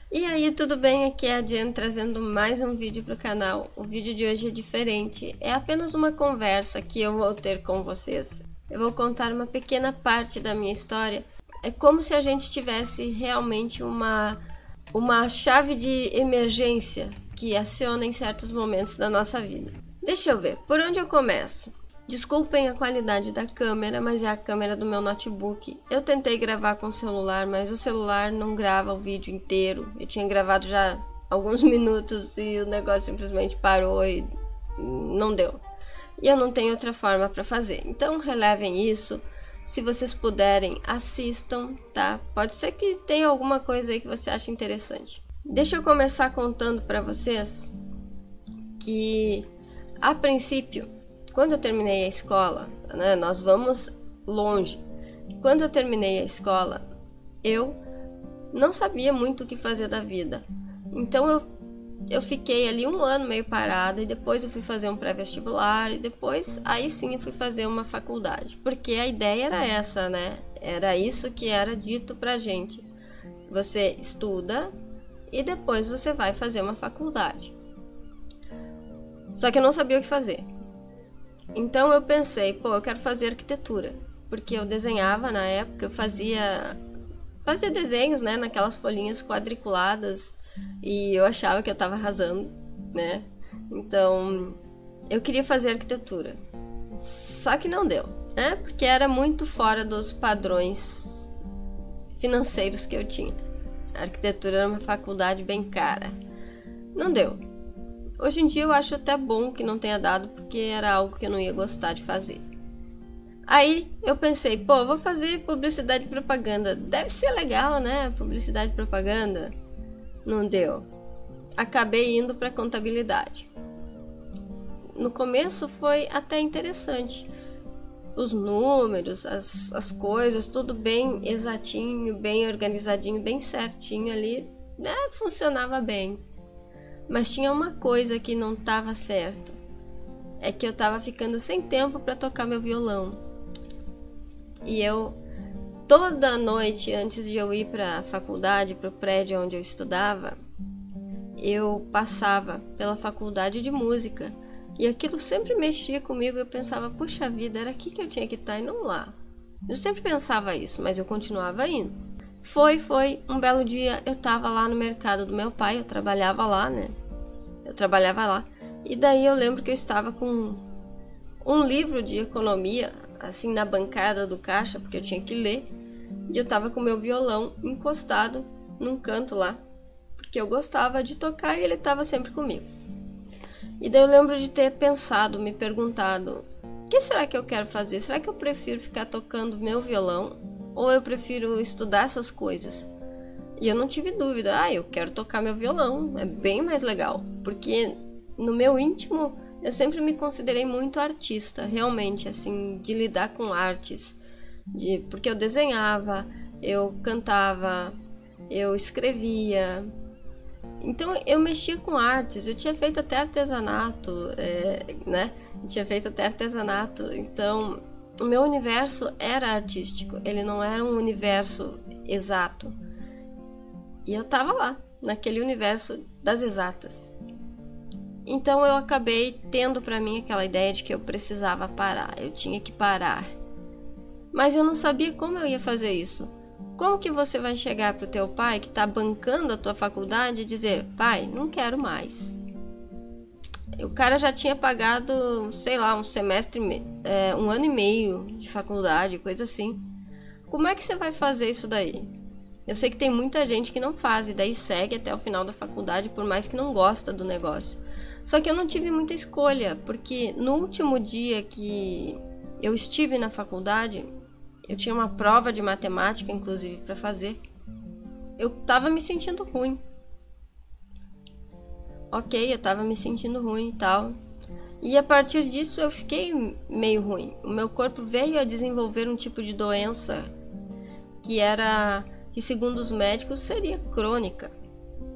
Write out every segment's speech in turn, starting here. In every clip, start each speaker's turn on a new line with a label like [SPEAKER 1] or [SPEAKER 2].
[SPEAKER 1] E aí, tudo bem? Aqui é a Jen trazendo mais um vídeo para o canal. O vídeo de hoje é diferente, é apenas uma conversa que eu vou ter com vocês. Eu vou contar uma pequena parte da minha história. É como se a gente tivesse realmente uma chave de emergência que aciona em certos momentos da nossa vida. Deixa eu ver, por onde eu começo? Desculpem a qualidade da câmera, mas é a câmera do meu notebook. Eu tentei gravar com o celular, mas o celular não grava o vídeo inteiro. Eu tinha gravado já alguns minutos e o negócio simplesmente parou e não deu. E eu não tenho outra forma para fazer. Então relevem isso. Se vocês puderem, assistam, tá? Pode ser que tenha alguma coisa aí que você ache interessante. Deixa eu começar contando para vocês que, a princípio, quando eu terminei a escola, né, nós vamos longe. Quando eu terminei a escola, eu não sabia muito o que fazer da vida. Então eu fiquei ali um ano meio parada e depois eu fui fazer um pré-vestibular e depois aí sim eu fui fazer uma faculdade. Porque a ideia era essa, né? Era isso que era dito pra gente. Você estuda e depois você vai fazer uma faculdade. Só que eu não sabia o que fazer. Então eu pensei, eu quero fazer arquitetura, porque eu desenhava na época, eu fazia desenhos, né, naquelas folhinhas quadriculadas e eu achava que eu estava arrasando, né? Então eu queria fazer arquitetura, só que não deu, né? Porque era muito fora dos padrões financeiros que eu tinha. A arquitetura era uma faculdade bem cara, não deu. Hoje em dia eu acho até bom que não tenha dado, porque era algo que eu não ia gostar de fazer. Aí eu pensei, eu vou fazer publicidade e propaganda. Deve ser legal, né? Publicidade e propaganda. Não deu. Acabei indo para contabilidade. No começo foi até interessante. Os números, as coisas, tudo bem exatinho, bem organizadinho, bem certinho ali, né? Funcionava bem. Mas tinha uma coisa que não estava certo. É que eu estava ficando sem tempo para tocar meu violão. E eu, toda noite, antes de eu ir para a faculdade, para o prédio onde eu estudava, eu passava pela faculdade de música. E aquilo sempre mexia comigo. Eu pensava, puxa vida, era aqui que eu tinha que estar e não lá. Eu sempre pensava isso, mas eu continuava indo. Foi um belo dia, eu tava lá no mercado do meu pai, eu trabalhava lá, né? Eu trabalhava lá. E daí eu lembro que eu estava com um livro de economia, assim, na bancada do caixa, porque eu tinha que ler. E eu tava com meu violão encostado num canto lá, porque eu gostava de tocar e ele tava sempre comigo. E daí eu lembro de ter pensado, me perguntado, o que será que eu quero fazer? Será que eu prefiro ficar tocando meu violão ou eu prefiro estudar essas coisas? E eu não tive dúvida, eu quero tocar meu violão, é bem mais legal. Porque no meu íntimo, eu sempre me considerei muito artista, realmente, assim, de lidar com artes. Porque eu desenhava, eu cantava, eu escrevia. Então eu mexia com artes, eu tinha feito até artesanato, né? Eu tinha feito até artesanato, então o meu universo era artístico, ele não era um universo exato. E eu tava lá, naquele universo das exatas. Então eu acabei tendo pra mim aquela ideia de que eu precisava parar, eu tinha que parar. Mas eu não sabia como eu ia fazer isso. Como que você vai chegar pro teu pai que tá bancando a tua faculdade e dizer, pai, não quero mais? O cara já tinha pagado, sei lá, um semestre, um ano e meio de faculdade, coisa assim. Como é que você vai fazer isso daí? Eu sei que tem muita gente que não faz e daí segue até o final da faculdade, por mais que não gosta do negócio. Só que eu não tive muita escolha, porque no último dia que eu estive na faculdade, eu tinha uma prova de matemática, inclusive, para fazer. Eu tava me sentindo ruim. Ok, eu tava me sentindo ruim e tal. E a partir disso eu fiquei meio ruim. O meu corpo veio a desenvolver um tipo de doença que segundo os médicos seria crônica,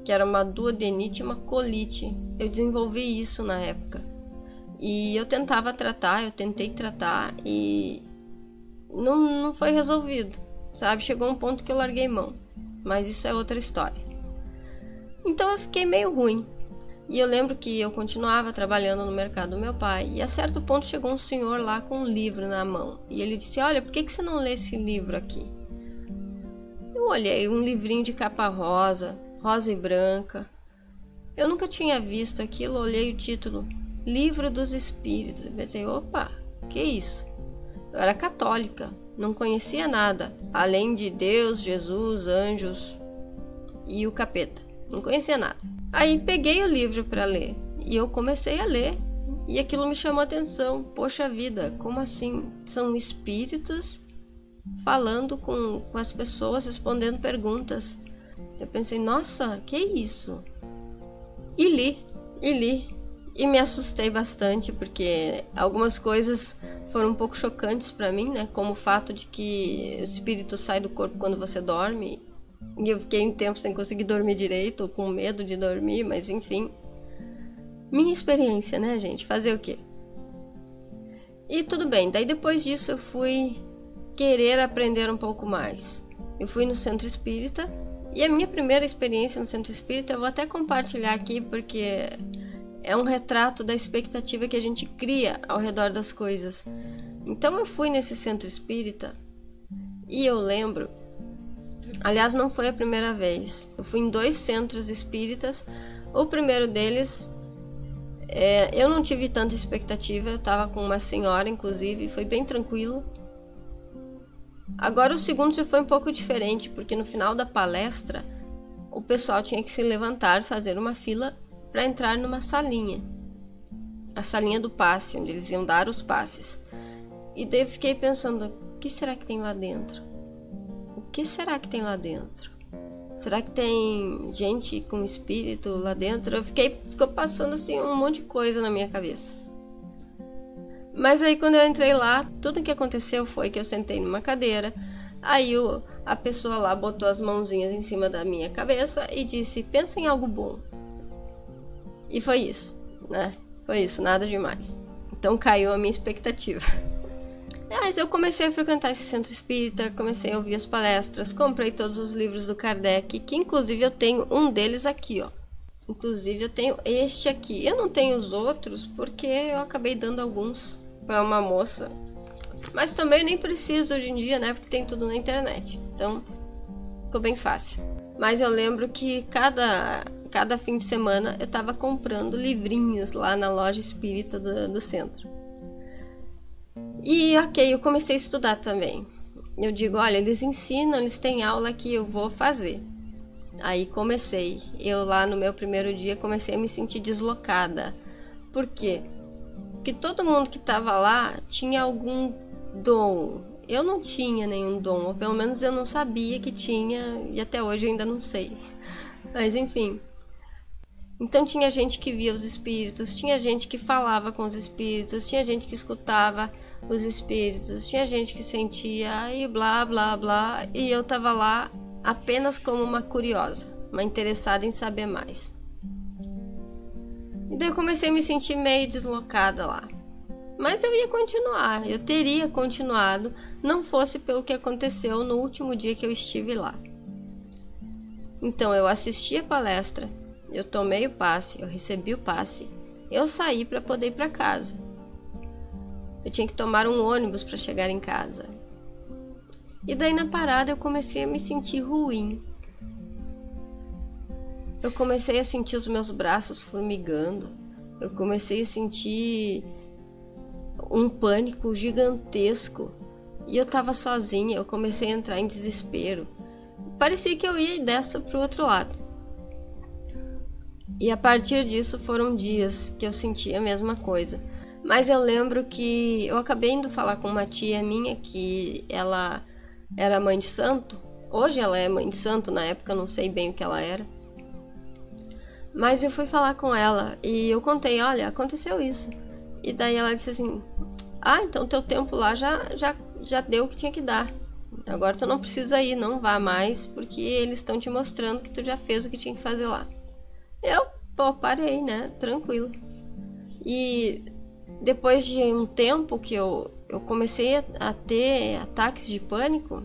[SPEAKER 1] que era uma duodenite e uma colite. Eu desenvolvi isso na época. E eu tentei tratar e não foi resolvido, sabe? Chegou um ponto que eu larguei mão, mas isso é outra história. Então eu fiquei meio ruim. E eu lembro que eu continuava trabalhando no mercado do meu pai, e a certo ponto chegou um senhor lá com um livro na mão. E ele disse: olha, por que você não lê esse livro aqui? Eu olhei, um livrinho de capa rosa, rosa e branca. Eu nunca tinha visto aquilo, olhei o título, Livro dos Espíritos. Eu pensei: opa, que isso? Eu era católica, não conhecia nada, além de Deus, Jesus, anjos e o capeta. Não conhecia nada. Aí peguei o livro para ler e eu comecei a ler e aquilo me chamou a atenção. Poxa vida, como assim? São espíritos falando com as pessoas, respondendo perguntas. Eu pensei: nossa, que isso? E li. E me assustei bastante, porque algumas coisas foram um pouco chocantes para mim, né? Como o fato de que o espírito sai do corpo quando você dorme. E eu fiquei um tempo sem conseguir dormir direito, ou com medo de dormir, mas enfim. Minha experiência, né, gente? Fazer o quê? E tudo bem, daí depois disso eu fui querer aprender um pouco mais. Eu fui no centro espírita, e a minha primeira experiência no centro espírita eu vou até compartilhar aqui, porque é um retrato da expectativa que a gente cria ao redor das coisas. Então eu fui nesse centro espírita, e eu lembro... Aliás, não foi a primeira vez. Eu fui em 2 centros espíritas. O primeiro deles, eu não tive tanta expectativa. Eu estava com uma senhora, inclusive, foi bem tranquilo. Agora o segundo já foi um pouco diferente, porque no final da palestra, o pessoal tinha que se levantar, fazer uma fila para entrar numa salinha. A salinha do passe, onde eles iam dar os passes. E daí eu fiquei pensando: o que será que tem lá dentro? O que será que tem lá dentro? Será que tem gente com espírito lá dentro? Ficou passando assim um monte de coisa na minha cabeça. Mas aí quando eu entrei lá, tudo que aconteceu foi que eu sentei numa cadeira. Aí a pessoa lá botou as mãozinhas em cima da minha cabeça e disse: pensa em algo bom. E foi isso, né? Foi isso, nada demais. Então caiu a minha expectativa. Mas eu comecei a frequentar esse centro espírita, comecei a ouvir as palestras, comprei todos os livros do Kardec, que inclusive eu tenho um deles aqui, ó. Inclusive eu tenho este aqui. Eu não tenho os outros porque eu acabei dando alguns para uma moça. Mas também nem preciso hoje em dia, né? Porque tem tudo na internet. Então ficou bem fácil. Mas eu lembro que cada fim de semana eu tava comprando livrinhos lá na loja espírita do centro. E ok, eu comecei a estudar também. Eu digo: olha, eles ensinam, eles têm aula que eu vou fazer. Aí comecei. Eu lá no meu primeiro dia comecei a me sentir deslocada. Por quê? Porque todo mundo que estava lá tinha algum dom. Eu não tinha nenhum dom, ou pelo menos eu não sabia que tinha, e até hoje eu ainda não sei. Mas enfim. Então tinha gente que via os espíritos, tinha gente que falava com os espíritos, tinha gente que escutava os espíritos, tinha gente que sentia e blá blá blá. E eu tava lá apenas como uma curiosa, uma interessada em saber mais. E daí eu comecei a me sentir meio deslocada lá. Mas eu ia continuar, eu teria continuado, não fosse pelo que aconteceu no último dia que eu estive lá. Então eu assisti a palestra, eu tomei o passe, eu recebi o passe, eu saí para poder ir para casa. Eu tinha que tomar um ônibus para chegar em casa. E daí na parada eu comecei a me sentir ruim. Eu comecei a sentir os meus braços formigando. Eu comecei a sentir um pânico gigantesco. E eu tava sozinha, eu comecei a entrar em desespero. Parecia que eu ia dessa pro outro lado. E a partir disso foram dias que eu sentia a mesma coisa. Mas eu lembro que eu acabei indo falar com uma tia minha, que ela era mãe de santo. Hoje ela é mãe de santo, na época eu não sei bem o que ela era. Mas eu fui falar com ela e eu contei: olha, aconteceu isso. E daí ela disse assim: ah, então teu tempo lá já deu o que tinha que dar. Agora tu não precisa ir, não vá mais, porque eles estão te mostrando que tu já fez o que tinha que fazer lá. Eu, parei, né? Tranquilo. E depois de um tempo que eu comecei a ter ataques de pânico,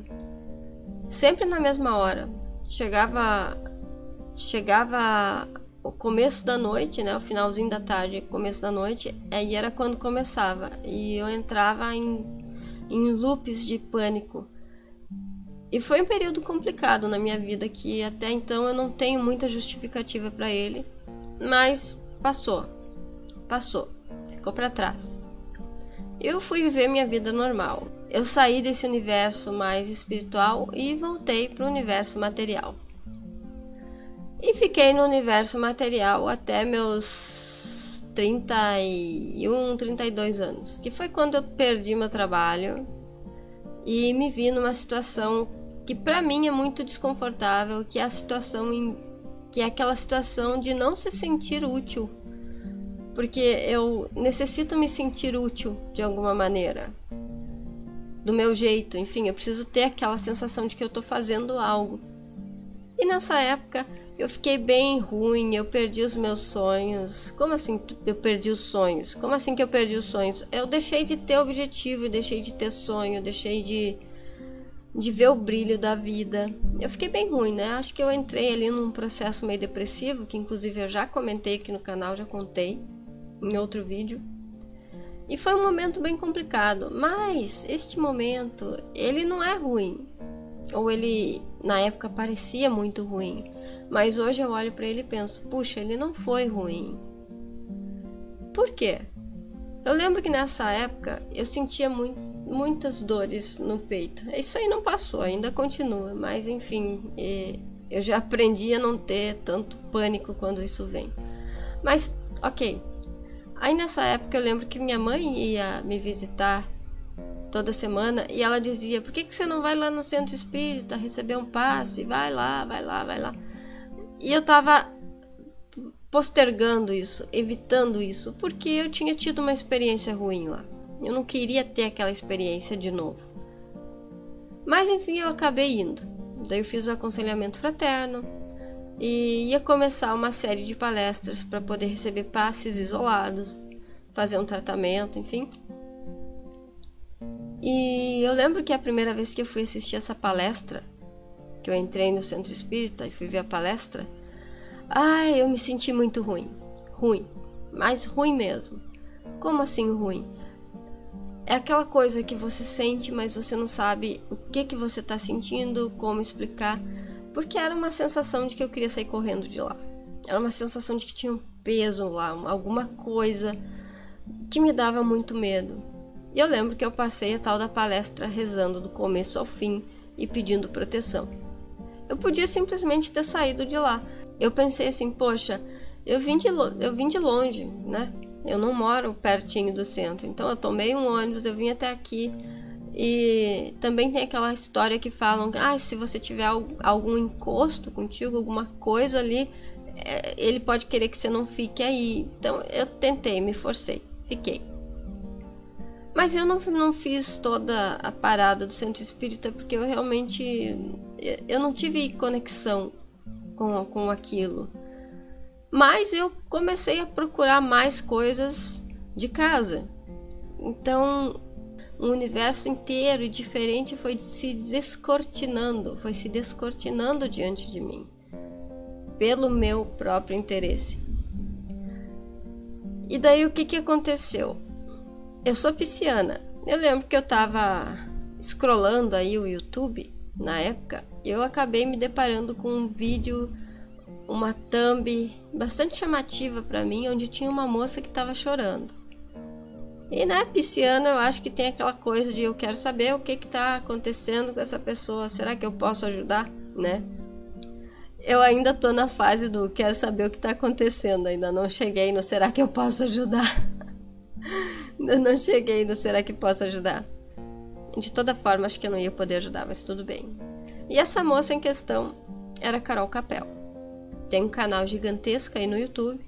[SPEAKER 1] sempre na mesma hora. Chegava chegava o começo da noite, né, o finalzinho da tarde, começo da noite, aí era quando começava, e eu entrava em loops de pânico. E foi um período complicado na minha vida, que até então eu não tenho muita justificativa para ele, mas passou, ficou para trás. Eu fui viver minha vida normal. Eu saí desse universo mais espiritual e voltei para o universo material. E fiquei no universo material até meus 31, 32 anos, que foi quando eu perdi meu trabalho e me vi numa situação que para mim é muito desconfortável, que é aquela situação de não se sentir útil, porque eu necessito me sentir útil de alguma maneira, do meu jeito, enfim, eu preciso ter aquela sensação de que eu estou fazendo algo. E nessa época eu fiquei bem ruim, eu perdi os meus sonhos. Como assim eu perdi os sonhos? Como assim que eu perdi os sonhos? Eu deixei de ter objetivo, deixei de ter sonho, deixei de ver o brilho da vida. Eu fiquei bem ruim, né? Acho que eu entrei ali num processo meio depressivo, que inclusive eu já comentei aqui no canal, já contei em outro vídeo. E foi um momento bem complicado, mas este momento, ele não é ruim. Ou ele, na época, parecia muito ruim. Mas hoje eu olho pra ele e penso, puxa, ele não foi ruim. Por quê? Eu lembro que nessa época eu sentia muitas dores no peito. Isso aí não passou, ainda continua. Mas enfim, eu já aprendi a não ter tanto pânico quando isso vem. Mas, ok. Aí nessa época eu lembro que minha mãe ia me visitar toda semana e ela dizia, por que você não vai lá no centro espírita receber um passe? Vai lá. E eu tava postergando isso, evitando isso, porque eu tinha tido uma experiência ruim lá. Eu não queria ter aquela experiência de novo. Mas enfim, eu acabei indo. Daí eu fiz o aconselhamento fraterno e ia começar uma série de palestras para poder receber passes isolados, fazer um tratamento, enfim. E eu lembro que a primeira vez que eu fui assistir essa palestra, que eu entrei no centro espírita e fui ver a palestra, eu me senti muito ruim, mas ruim mesmo. Como assim ruim? É aquela coisa que você sente, mas você não sabe o que você está sentindo, como explicar, porque era uma sensação de que eu queria sair correndo de lá. Era uma sensação de que tinha um peso lá, alguma coisa que me dava muito medo. E eu lembro que eu passei a tal da palestra rezando do começo ao fim e pedindo proteção. Eu podia simplesmente ter saído de lá. Eu pensei assim, poxa, eu vim de longe, né? Eu não moro pertinho do centro, então eu tomei um ônibus, eu vim até aqui. E também tem aquela história que falam, se você tiver algum encosto contigo, alguma coisa ali, ele pode querer que você não fique aí. Então eu tentei, me forcei, fiquei. Mas eu não fiz toda a parada do centro espírita porque eu realmente não tive conexão com aquilo. Mas eu comecei a procurar mais coisas de casa. Então, o universo inteiro e diferente foi se descortinando diante de mim, pelo meu próprio interesse. E daí o que aconteceu? Eu sou pisciana. Eu lembro que eu tava scrollando aí o YouTube na época, e eu acabei me deparando com um vídeo, uma thumb bastante chamativa para mim, onde tinha uma moça que estava chorando. E né, pisciana, eu acho que tem aquela coisa de eu quero saber o que tá acontecendo com essa pessoa, será que eu posso ajudar, né? Eu ainda tô na fase do quero saber o que tá acontecendo, ainda não cheguei no será que eu posso ajudar. Ainda não cheguei no será que posso ajudar. De toda forma, acho que eu não ia poder ajudar, mas tudo bem. E essa moça em questão era Carol Capel. Tem um canal gigantesco aí no YouTube.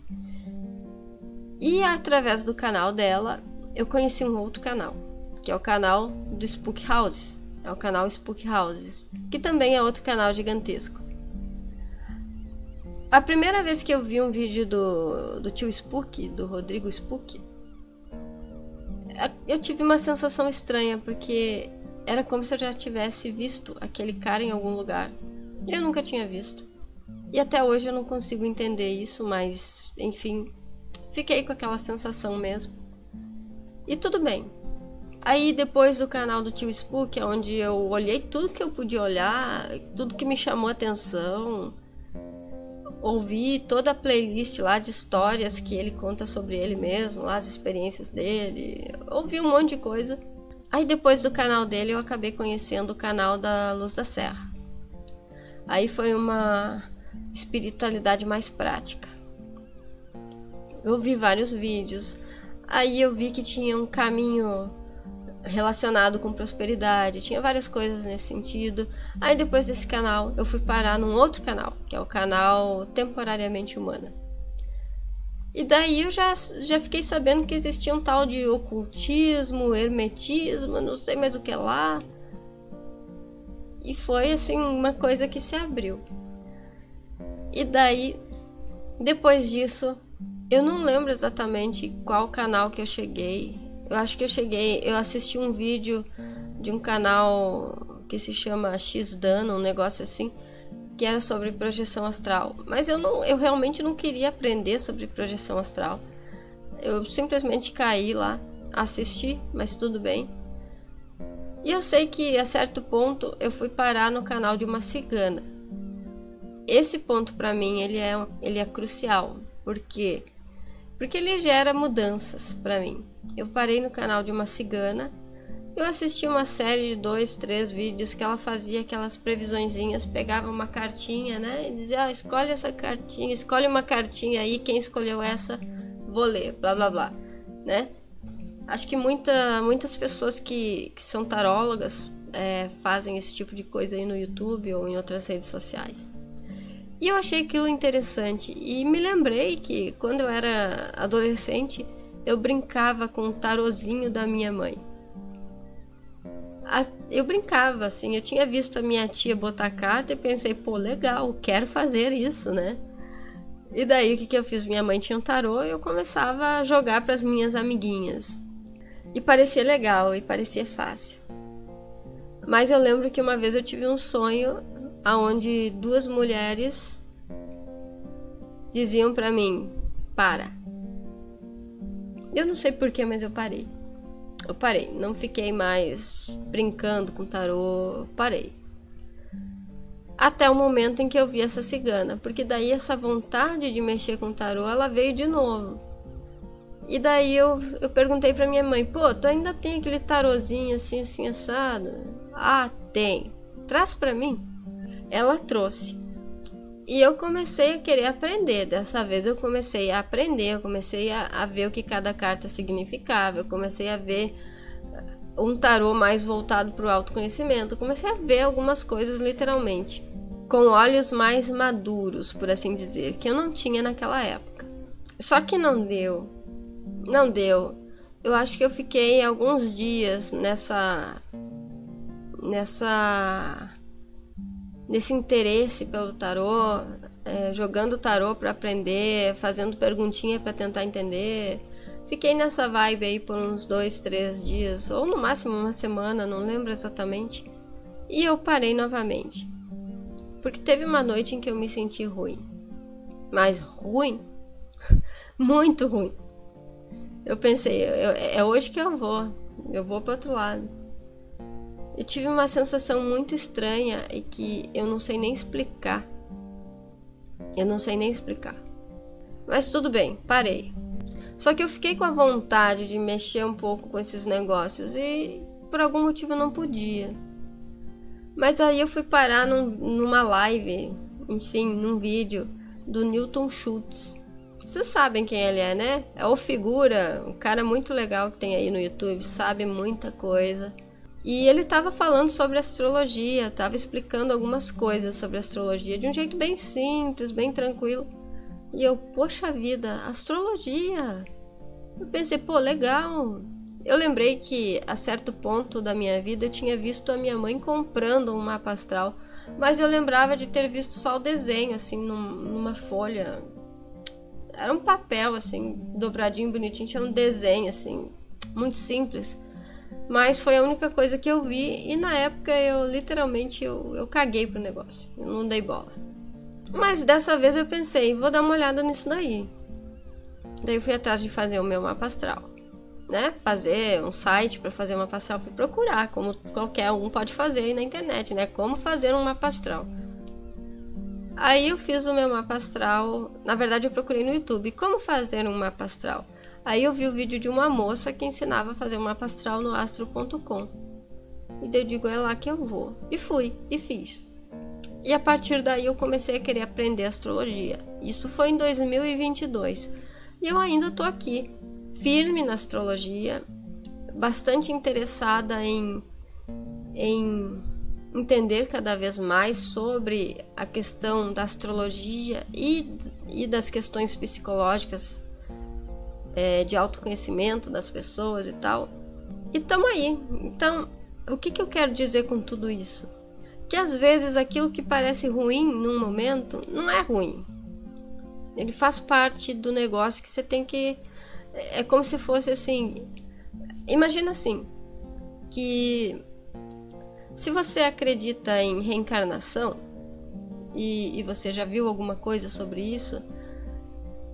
[SPEAKER 1] E através do canal dela, eu conheci um outro canal, que é o canal do Spook Houses. É o canal Spook Houses, que também é outro canal gigantesco. A primeira vez que eu vi um vídeo do tio Spook, do Rodrigo Spook, eu tive uma sensação estranha, porque era como se eu já tivesse visto aquele cara em algum lugar. E eu nunca tinha visto. E até hoje eu não consigo entender isso, mas enfim, fiquei com aquela sensação mesmo. E tudo bem. Aí depois do canal do Tio Spook, onde eu olhei tudo que eu podia olhar, tudo que me chamou a atenção, ouvi toda a playlist lá de histórias que ele conta sobre ele mesmo, lá as experiências dele, ouvi um monte de coisa. Aí depois do canal dele eu acabei conhecendo o canal da Luz da Serra. Aí foi uma espiritualidade mais prática. Eu vi vários vídeos, aí eu vi que tinha um caminho relacionado com prosperidade, tinha várias coisas nesse sentido. Aí depois desse canal eu fui parar num outro canal, que é o canal Temporariamente Humana. E daí eu já fiquei sabendo que existia um tal de ocultismo, hermetismo, não sei mais o que lá. E foi assim uma coisa que se abriu. E daí, depois disso, eu não lembro exatamente qual canal que eu cheguei. Eu acho que eu assisti um vídeo de um canal que se chama X-Dano, um negócio assim, que era sobre projeção astral. Mas eu realmente não queria aprender sobre projeção astral. Eu simplesmente caí lá, assisti, mas tudo bem. E eu sei que a certo ponto eu fui parar no canal de uma cigana. Esse ponto para mim ele é crucial, porque ele gera mudanças para mim. Eu parei no canal de uma cigana, eu assisti uma série de 2, 3 vídeos que ela fazia aquelas previsõezinhas, pegava uma cartinha, né, e dizia, escolhe essa cartinha, escolhe uma cartinha aí, quem escolheu essa, vou ler, blá blá blá, né. Acho que muitas pessoas que são tarólogas fazem esse tipo de coisa aí no YouTube ou em outras redes sociais. E eu achei aquilo interessante e me lembrei que quando eu era adolescente eu brincava com o tarozinho da minha mãe. Eu brincava assim, eu tinha visto a minha tia botar carta e pensei, pô, legal, quero fazer isso, né? E daí o que eu fiz? Minha mãe tinha um tarô e eu começava a jogar para as minhas amiguinhas. E parecia legal e parecia fácil. Mas eu lembro que uma vez eu tive um sonho onde 2 mulheres diziam pra mim, para. Eu não sei porquê, mas eu parei. Eu parei, não fiquei mais brincando com tarô, parei. Até o momento em que eu vi essa cigana, porque daí essa vontade de mexer com tarô, ela veio de novo. E daí eu perguntei pra minha mãe, pô, tu ainda tem aquele tarozinho assim, assim, assado? Ah, tem. Traz pra mim. Ela trouxe. E eu comecei a querer aprender. Dessa vez eu comecei a aprender, eu comecei a ver o que cada carta significava, eu comecei a ver um tarô mais voltado para o autoconhecimento, eu comecei a ver algumas coisas literalmente, com olhos mais maduros, por assim dizer, que eu não tinha naquela época. Só que não deu. Não deu. Eu acho que eu fiquei alguns dias nesse interesse pelo tarô, jogando tarô para aprender, fazendo perguntinha para tentar entender. Fiquei nessa vibe aí por uns 2, 3 dias, ou no máximo uma semana, não lembro exatamente. E eu parei novamente. Porque teve uma noite em que eu me senti ruim. Mas ruim? Muito ruim. Eu pensei, é hoje que eu vou para outro lado. Eu tive uma sensação muito estranha e que eu não sei nem explicar. Mas tudo bem, parei. Só que eu fiquei com a vontade de mexer um pouco com esses negócios e por algum motivo eu não podia. Mas aí eu fui parar numa live, enfim, num vídeo do Newton Schultz. Vocês sabem quem ele é, né? É o Figura, um cara muito legal que tem aí no YouTube, sabe muita coisa. E ele estava falando sobre astrologia, estava explicando algumas coisas sobre astrologia de um jeito bem simples, bem tranquilo. E eu, poxa vida, astrologia! Eu pensei, pô, legal! Eu lembrei que a certo ponto da minha vida eu tinha visto a minha mãe comprando um mapa astral, mas eu lembrava de ter visto só o desenho, assim, numa folha. Era um papel, assim, dobradinho, bonitinho, tinha um desenho, assim, muito simples. Mas foi a única coisa que eu vi e na época eu literalmente eu caguei pro negócio, eu não dei bola. Mas dessa vez eu pensei, vou dar uma olhada nisso daí. Daí eu fui atrás de fazer o meu mapa astral, né? Fazer um site para fazer um mapa astral, fui procurar, como qualquer um pode fazer aí na internet, né? Como fazer um mapa astral. Aí eu fiz o meu mapa astral, na verdade eu procurei no YouTube, como fazer um mapa astral. Aí eu vi o vídeo de uma moça que ensinava a fazer um mapa astral no astro.com. E daí eu digo, é lá que eu vou. E fui, e fiz. E a partir daí eu comecei a querer aprender astrologia. Isso foi em 2022. E eu ainda tô aqui, firme na astrologia, bastante interessada em entender cada vez mais sobre a questão da astrologia e das questões psicológicas, de autoconhecimento das pessoas e tal. E tamo aí. Então, o que eu quero dizer com tudo isso? Que às vezes aquilo que parece ruim num momento não é ruim. Ele faz parte do negócio que você tem que... É como se fosse assim... Imagina assim, que se você acredita em reencarnação e você já viu alguma coisa sobre isso,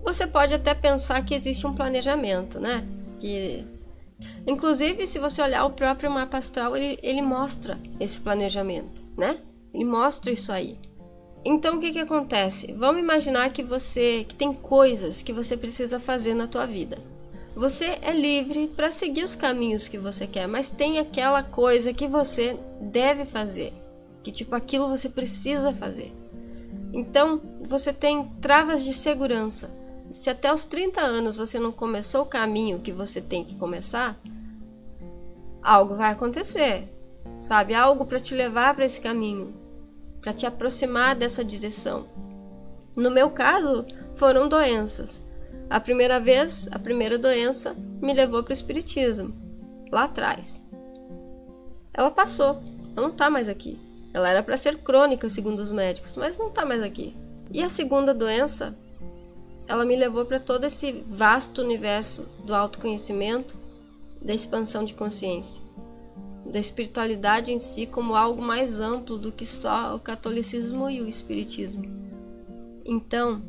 [SPEAKER 1] você pode até pensar que existe um planejamento, né? Inclusive, se você olhar o próprio mapa astral, ele mostra esse planejamento, né? Ele mostra isso aí. Então, o que acontece? Vamos imaginar que tem coisas que você precisa fazer na tua vida. Você é livre para seguir os caminhos que você quer, mas tem aquela coisa que você deve fazer, que tipo, aquilo você precisa fazer. Então, você tem travas de segurança. Se até os 30 anos você não começou o caminho que você tem que começar, algo vai acontecer, sabe? Algo para te levar para esse caminho, para te aproximar dessa direção. No meu caso, foram doenças. A primeira doença me levou para o espiritismo, lá atrás. Ela passou, ela não está mais aqui. Ela era para ser crônica, segundo os médicos, mas não está mais aqui. E a segunda doença, ela me levou para todo esse vasto universo do autoconhecimento, da expansão de consciência, da espiritualidade em si como algo mais amplo do que só o catolicismo e o espiritismo. Então,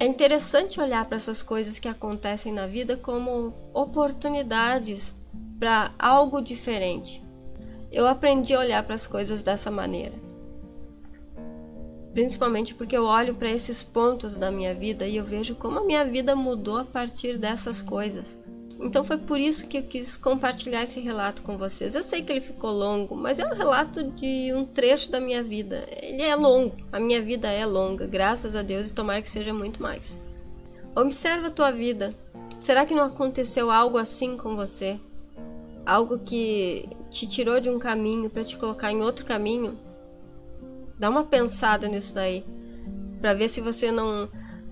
[SPEAKER 1] é interessante olhar para essas coisas que acontecem na vida como oportunidades para algo diferente. Eu aprendi a olhar para as coisas dessa maneira. Principalmente porque eu olho para esses pontos da minha vida e eu vejo como a minha vida mudou a partir dessas coisas. Então foi por isso que eu quis compartilhar esse relato com vocês. Eu sei que ele ficou longo, mas é um relato de um trecho da minha vida. Ele é longo, a minha vida é longa, graças a Deus, e tomara que seja muito mais. Observa a tua vida. Será que não aconteceu algo assim com você? Algo que te tirou de um caminho para te colocar em outro caminho? Dá uma pensada nisso daí, para ver se você não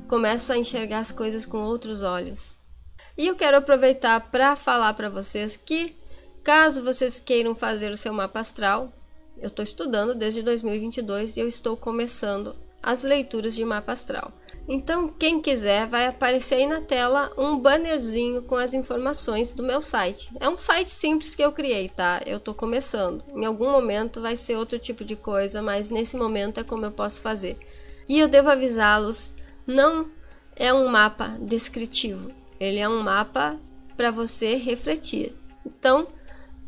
[SPEAKER 1] começa a enxergar as coisas com outros olhos. E eu quero aproveitar para falar para vocês que, caso vocês queiram fazer o seu mapa astral, eu estou estudando desde 2022 e eu estou começando as leituras de mapa astral. Então, quem quiser, vai aparecer aí na tela um bannerzinho com as informações do meu site. É um site simples que eu criei, tá? Eu estou começando. Em algum momento vai ser outro tipo de coisa, mas nesse momento é como eu posso fazer. E eu devo avisá-los, não é um mapa descritivo. Ele é um mapa para você refletir. Então,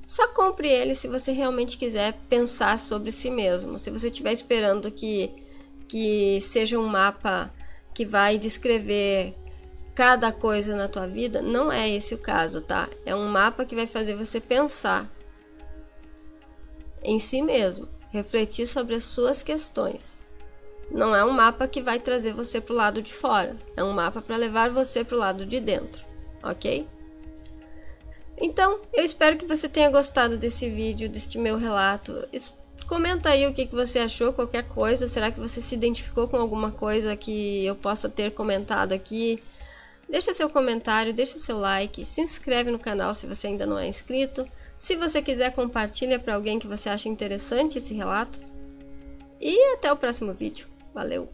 [SPEAKER 1] só compre ele se você realmente quiser pensar sobre si mesmo. Se você estiver esperando que seja um mapa que vai descrever cada coisa na tua vida, não é esse o caso, tá? É um mapa que vai fazer você pensar em si mesmo, refletir sobre as suas questões. Não é um mapa que vai trazer você para o lado de fora. É um mapa para levar você para o lado de dentro, ok? Então, eu espero que você tenha gostado desse vídeo, deste meu relato. Comenta aí o que você achou, qualquer coisa. Será que você se identificou com alguma coisa que eu possa ter comentado aqui? Deixa seu comentário, deixa seu like, se inscreve no canal se você ainda não é inscrito. Se você quiser, compartilha para alguém que você acha interessante esse relato. E até o próximo vídeo. Valeu!